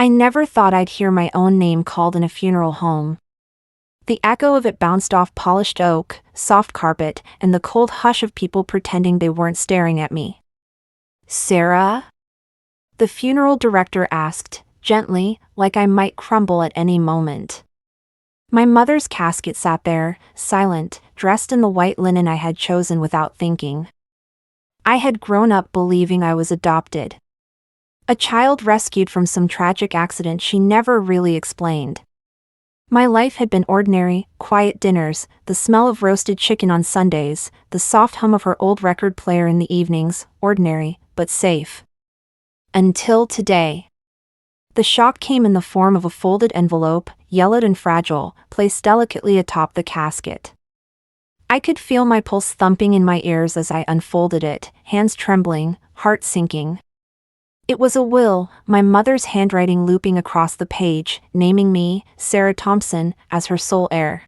I never thought I'd hear my own name called in a funeral home. The echo of it bounced off polished oak, soft carpet, and the cold hush of people pretending they weren't staring at me. "Sarah?" the funeral director asked, gently, like I might crumble at any moment. My mother's casket sat there, silent, dressed in the white linen I had chosen without thinking. I had grown up believing I was adopted. A child rescued from some tragic accident she never really explained. My life had been ordinary, quiet dinners, the smell of roasted chicken on Sundays, the soft hum of her old record player in the evenings, ordinary, but safe. Until today. The shock came in the form of a folded envelope, yellowed and fragile, placed delicately atop the casket. I could feel my pulse thumping in my ears as I unfolded it, hands trembling, heart sinking. It was a will, my mother's handwriting looping across the page, naming me, Sarah Thompson, as her sole heir.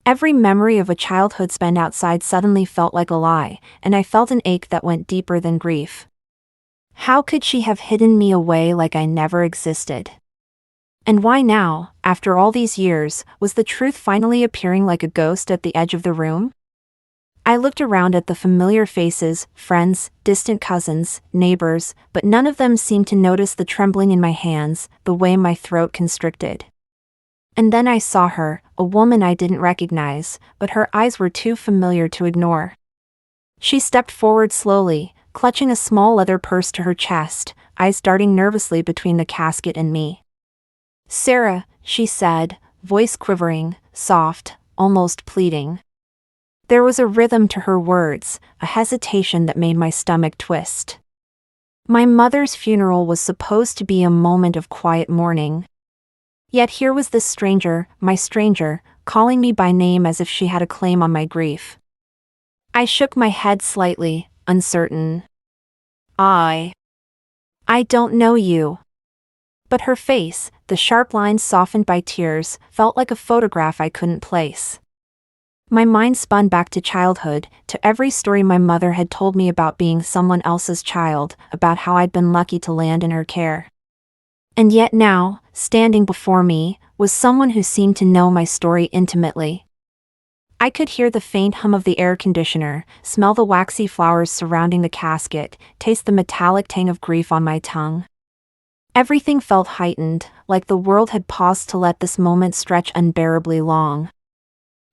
Every memory of a childhood spent outside suddenly felt like a lie, and I felt an ache that went deeper than grief. How could she have hidden me away like I never existed? And why now, after all these years, was the truth finally appearing like a ghost at the edge of the room? I looked around at the familiar faces, friends, distant cousins, neighbors, but none of them seemed to notice the trembling in my hands, the way my throat constricted. And then I saw her, a woman I didn't recognize, but her eyes were too familiar to ignore. She stepped forward slowly, clutching a small leather purse to her chest, eyes darting nervously between the casket and me. "Sarah," she said, voice quivering, soft, almost pleading. There was a rhythm to her words, a hesitation that made my stomach twist. My mother's funeral was supposed to be a moment of quiet mourning. Yet here was this stranger, my stranger, calling me by name as if she had a claim on my grief. I shook my head slightly, uncertain. I don't know you." But her face, the sharp lines softened by tears, felt like a photograph I couldn't place. My mind spun back to childhood, to every story my mother had told me about being someone else's child, about how I'd been lucky to land in her care. And yet now, standing before me, was someone who seemed to know my story intimately. I could hear the faint hum of the air conditioner, smell the waxy flowers surrounding the casket, taste the metallic tang of grief on my tongue. Everything felt heightened, like the world had paused to let this moment stretch unbearably long.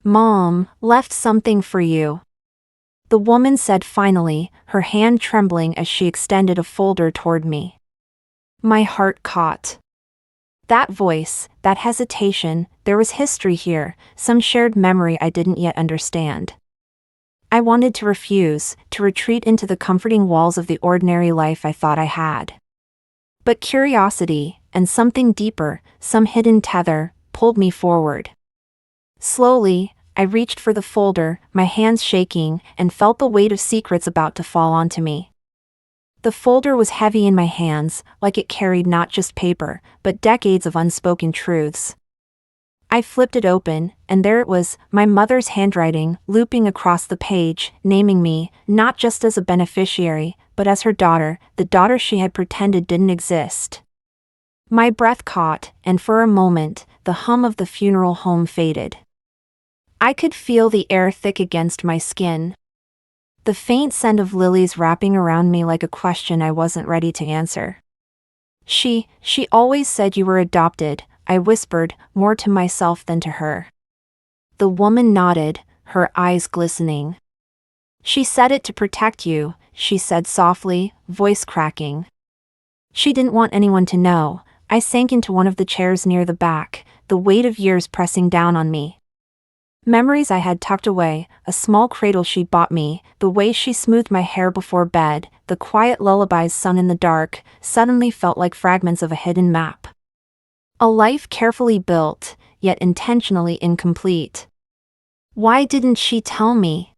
"Mom left something for you," the woman said finally, her hand trembling as she extended a folder toward me. My heart caught. That voice, that hesitation, there was history here, some shared memory I didn't yet understand. I wanted to refuse, to retreat into the comforting walls of the ordinary life I thought I had. But curiosity, and something deeper, some hidden tether, pulled me forward. Slowly, I reached for the folder, my hands shaking, and felt the weight of secrets about to fall onto me. The folder was heavy in my hands, like it carried not just paper, but decades of unspoken truths. I flipped it open, and there it was, my mother's handwriting, looping across the page, naming me, not just as a beneficiary, but as her daughter, the daughter she had pretended didn't exist. My breath caught, and for a moment, the hum of the funeral home faded. I could feel the air thick against my skin. The faint scent of lilies wrapping around me like a question I wasn't ready to answer. She always said you were adopted," I whispered, more to myself than to her. The woman nodded, her eyes glistening. "She said it to protect you," she said softly, voice cracking. She didn't want anyone to know. I sank into one of the chairs near the back, the weight of years pressing down on me. Memories I had tucked away, a small cradle she bought me, the way she smoothed my hair before bed, the quiet lullabies sung in the dark, suddenly felt like fragments of a hidden map. A life carefully built, yet intentionally incomplete. "Why didn't she tell me?"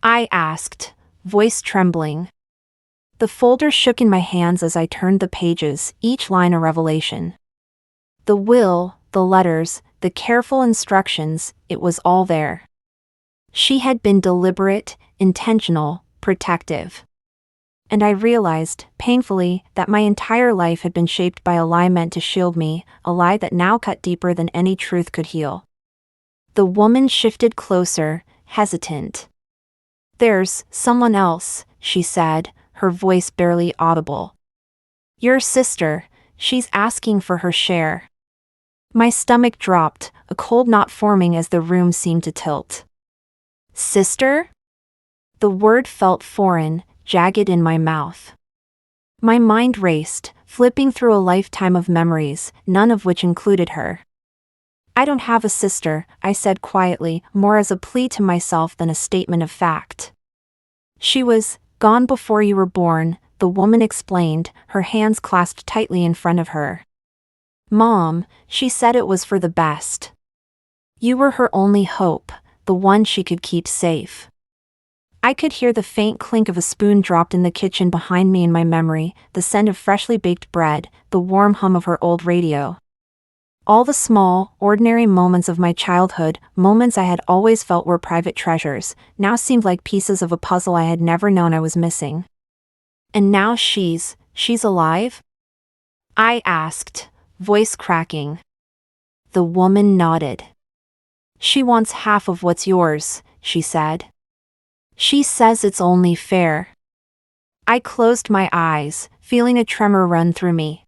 I asked, voice trembling. The folder shook in my hands as I turned the pages, each line a revelation. The will, the letters, the careful instructions, it was all there. She had been deliberate, intentional, protective. And I realized, painfully, that my entire life had been shaped by a lie meant to shield me, a lie that now cut deeper than any truth could heal. The woman shifted closer, hesitant. "There's someone else," she said, her voice barely audible. "Your sister, she's asking for her share." My stomach dropped, a cold knot forming as the room seemed to tilt. "Sister?" The word felt foreign, jagged in my mouth. My mind raced, flipping through a lifetime of memories, none of which included her. "I don't have a sister," I said quietly, more as a plea to myself than a statement of fact. "She was gone before you were born," the woman explained, her hands clasped tightly in front of her. "Mom, she said it was for the best. You were her only hope, the one she could keep safe." I could hear the faint clink of a spoon dropped in the kitchen behind me in my memory, the scent of freshly baked bread, the warm hum of her old radio. All the small, ordinary moments of my childhood, moments I had always felt were private treasures, now seemed like pieces of a puzzle I had never known I was missing. "And now she's alive?" I asked, voice cracking. The woman nodded. "She wants half of what's yours," she said. "She says it's only fair." I closed my eyes, feeling a tremor run through me.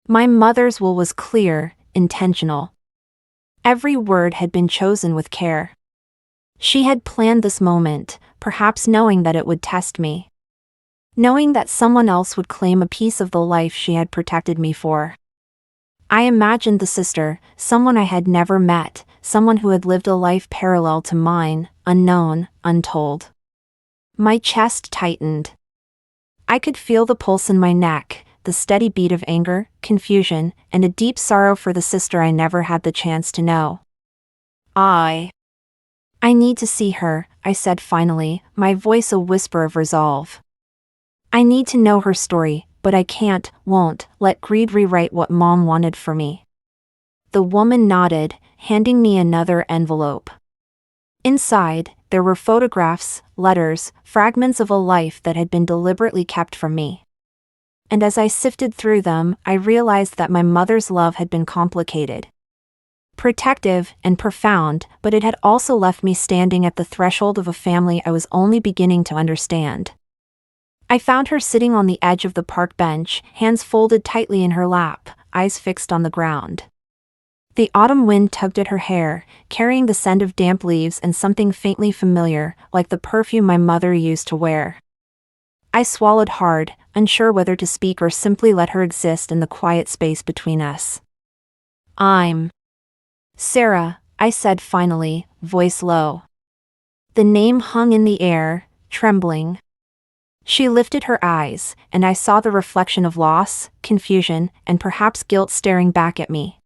My mother's will was clear, intentional. Every word had been chosen with care. She had planned this moment, perhaps knowing that it would test me. Knowing that someone else would claim a piece of the life she had protected me for. I imagined the sister, someone I had never met, someone who had lived a life parallel to mine, unknown, untold. My chest tightened. I could feel the pulse in my neck, the steady beat of anger, confusion, and a deep sorrow for the sister I never had the chance to know. I need to see her," I said finally, my voice a whisper of resolve. "I need to know her story, but I won't let greed rewrite what Mom wanted for me." The woman nodded, handing me another envelope. Inside, there were photographs, letters, fragments of a life that had been deliberately kept from me. And as I sifted through them, I realized that my mother's love had been complicated. Protective and profound, but it had also left me standing at the threshold of a family I was only beginning to understand. I found her sitting on the edge of the park bench, hands folded tightly in her lap, eyes fixed on the ground. The autumn wind tugged at her hair, carrying the scent of damp leaves and something faintly familiar, like the perfume my mother used to wear. I swallowed hard, unsure whether to speak or simply let her exist in the quiet space between us. "I'm Sarah," I said finally, voice low. The name hung in the air, trembling. She lifted her eyes, and I saw the reflection of loss, confusion, and perhaps guilt staring back at me.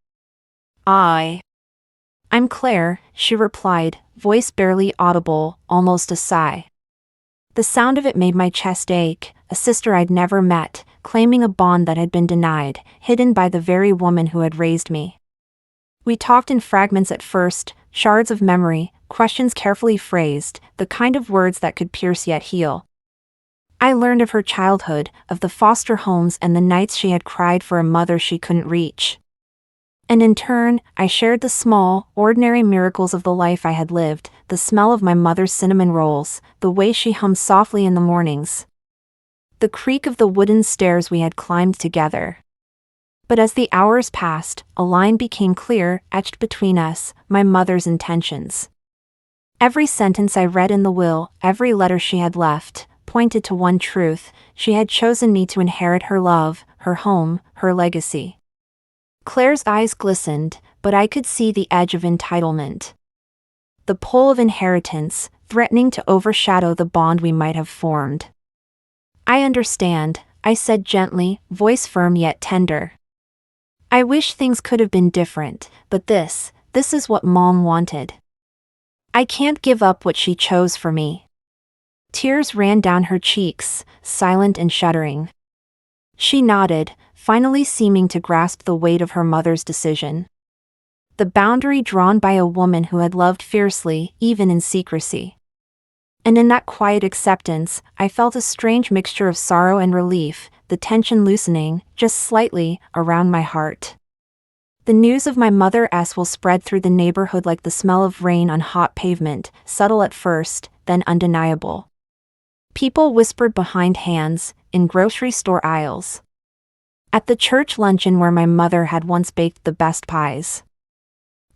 "I'm Claire," she replied, voice barely audible, almost a sigh. The sound of it made my chest ache, a sister I'd never met, claiming a bond that had been denied, hidden by the very woman who had raised me. We talked in fragments at first, shards of memory, questions carefully phrased, the kind of words that could pierce yet heal. I learned of her childhood, of the foster homes and the nights she had cried for a mother she couldn't reach. And in turn, I shared the small, ordinary miracles of the life I had lived, the smell of my mother's cinnamon rolls, the way she hummed softly in the mornings, the creak of the wooden stairs we had climbed together. But as the hours passed, a line became clear, etched between us, my mother's intentions. Every sentence I read in the will, every letter she had left, pointed to one truth: she had chosen me to inherit her love, her home, her legacy. Claire's eyes glistened, but I could see the edge of entitlement. The pull of inheritance, threatening to overshadow the bond we might have formed. "I understand," I said gently, voice firm yet tender. "I wish things could have been different, but this is what Mom wanted. I can't give up what she chose for me." Tears ran down her cheeks, silent and shuddering. She nodded, finally seeming to grasp the weight of her mother's decision. The boundary drawn by a woman who had loved fiercely, even in secrecy. And in that quiet acceptance, I felt a strange mixture of sorrow and relief, the tension loosening, just slightly, around my heart. The news of my mother's will spread through the neighborhood like the smell of rain on hot pavement, subtle at first, then undeniable. People whispered behind hands, in grocery store aisles. At the church luncheon where my mother had once baked the best pies.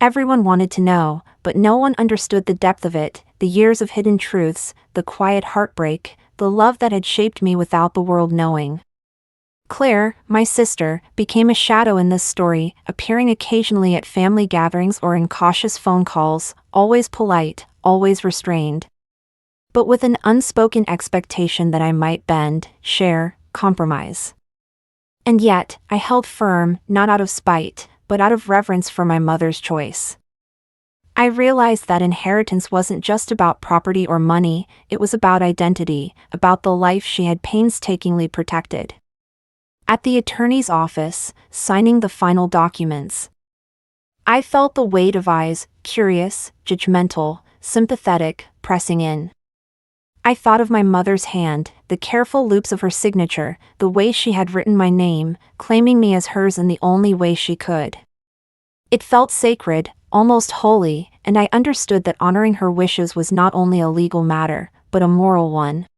Everyone wanted to know, but no one understood the depth of it, the years of hidden truths, the quiet heartbreak, the love that had shaped me without the world knowing. Claire, my sister, became a shadow in this story, appearing occasionally at family gatherings or in cautious phone calls, always polite, always restrained. But with an unspoken expectation that I might bend, share, compromise. And yet, I held firm, not out of spite, but out of reverence for my mother's choice. I realized that inheritance wasn't just about property or money, it was about identity, about the life she had painstakingly protected. At the attorney's office, signing the final documents, I felt the weight of eyes, curious, judgmental, sympathetic, pressing in. I thought of my mother's hand, the careful loops of her signature, the way she had written my name, claiming me as hers in the only way she could. It felt sacred, almost holy, and I understood that honoring her wishes was not only a legal matter, but a moral one.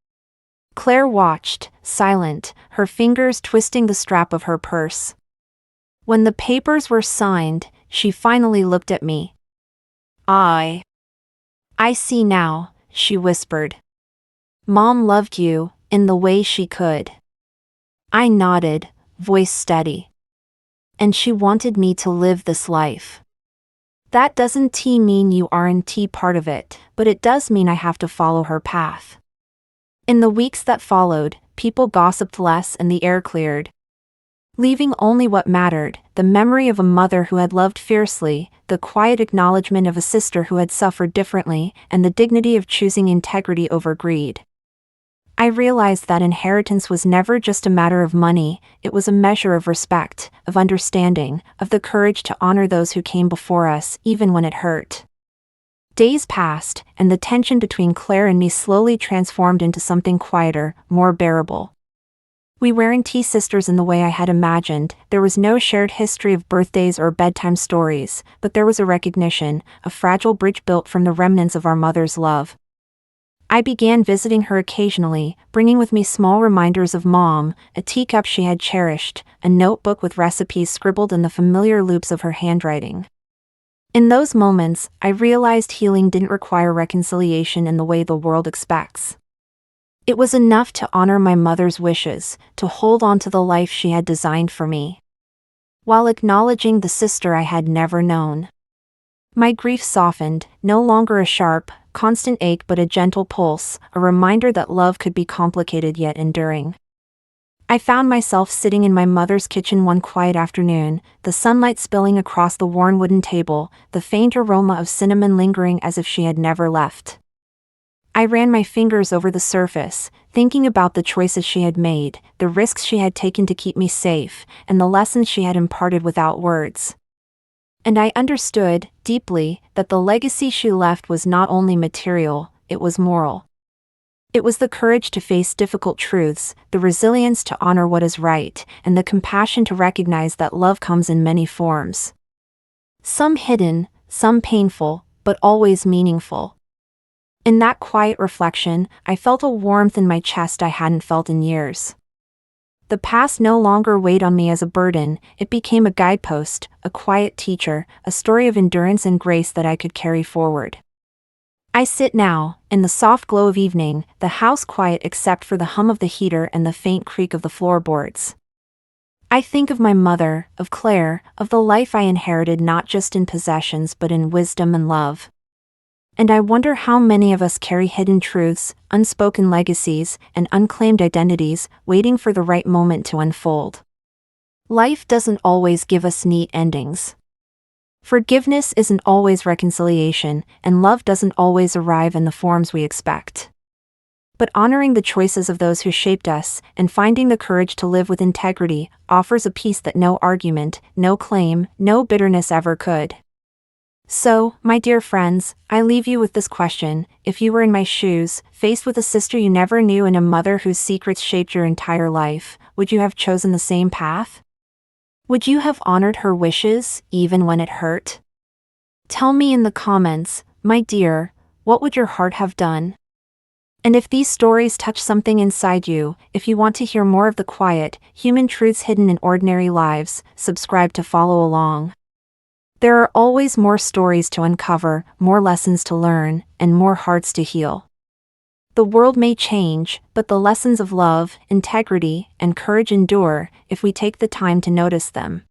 Claire watched, silent, her fingers twisting the strap of her purse. When the papers were signed, she finally looked at me. I see now, she whispered. Mom loved you, in the way she could. I nodded, voice steady. And she wanted me to live this life. That doesn't mean you aren't part of it, but it does mean I have to follow her path. In the weeks that followed, people gossiped less and the air cleared. Leaving only what mattered, the memory of a mother who had loved fiercely, the quiet acknowledgement of a sister who had suffered differently, and the dignity of choosing integrity over greed. I realized that inheritance was never just a matter of money, it was a measure of respect, of understanding, of the courage to honor those who came before us, even when it hurt. Days passed, and the tension between Claire and me slowly transformed into something quieter, more bearable. We weren't sisters in the way I had imagined, there was no shared history of birthdays or bedtime stories, but there was a recognition, a fragile bridge built from the remnants of our mother's love. I began visiting her occasionally, bringing with me small reminders of Mom, a teacup she had cherished, a notebook with recipes scribbled in the familiar loops of her handwriting. In those moments, I realized healing didn't require reconciliation in the way the world expects. It was enough to honor my mother's wishes, to hold on to the life she had designed for me, while acknowledging the sister I had never known. My grief softened, no longer a sharp, constant ache but a gentle pulse, a reminder that love could be complicated yet enduring. I found myself sitting in my mother's kitchen one quiet afternoon, the sunlight spilling across the worn wooden table, the faint aroma of cinnamon lingering as if she had never left. I ran my fingers over the surface, thinking about the choices she had made, the risks she had taken to keep me safe, and the lessons she had imparted without words. And I understood, deeply, that the legacy she left was not only material, it was moral. It was the courage to face difficult truths, the resilience to honor what is right, and the compassion to recognize that love comes in many forms. Some hidden, some painful, but always meaningful. In that quiet reflection, I felt a warmth in my chest I hadn't felt in years. The past no longer weighed on me as a burden, it became a guidepost, a quiet teacher, a story of endurance and grace that I could carry forward. I sit now, in the soft glow of evening, the house quiet except for the hum of the heater and the faint creak of the floorboards. I think of my mother, of Claire, of the life I inherited not just in possessions but in wisdom and love. And I wonder how many of us carry hidden truths, unspoken legacies, and unclaimed identities, waiting for the right moment to unfold. Life doesn't always give us neat endings. Forgiveness isn't always reconciliation, and love doesn't always arrive in the forms we expect. But honoring the choices of those who shaped us, and finding the courage to live with integrity, offers a peace that no argument, no claim, no bitterness ever could. So, my dear friends, I leave you with this question. If you were in my shoes, faced with a sister you never knew and a mother whose secrets shaped your entire life, would you have chosen the same path? Would you have honored her wishes, even when it hurt? Tell me in the comments, my dear, what would your heart have done? And if these stories touch something inside you, if you want to hear more of the quiet, human truths hidden in ordinary lives, subscribe to follow along. There are always more stories to uncover, more lessons to learn, and more hearts to heal. The world may change, but the lessons of love, integrity, and courage endure if we take the time to notice them.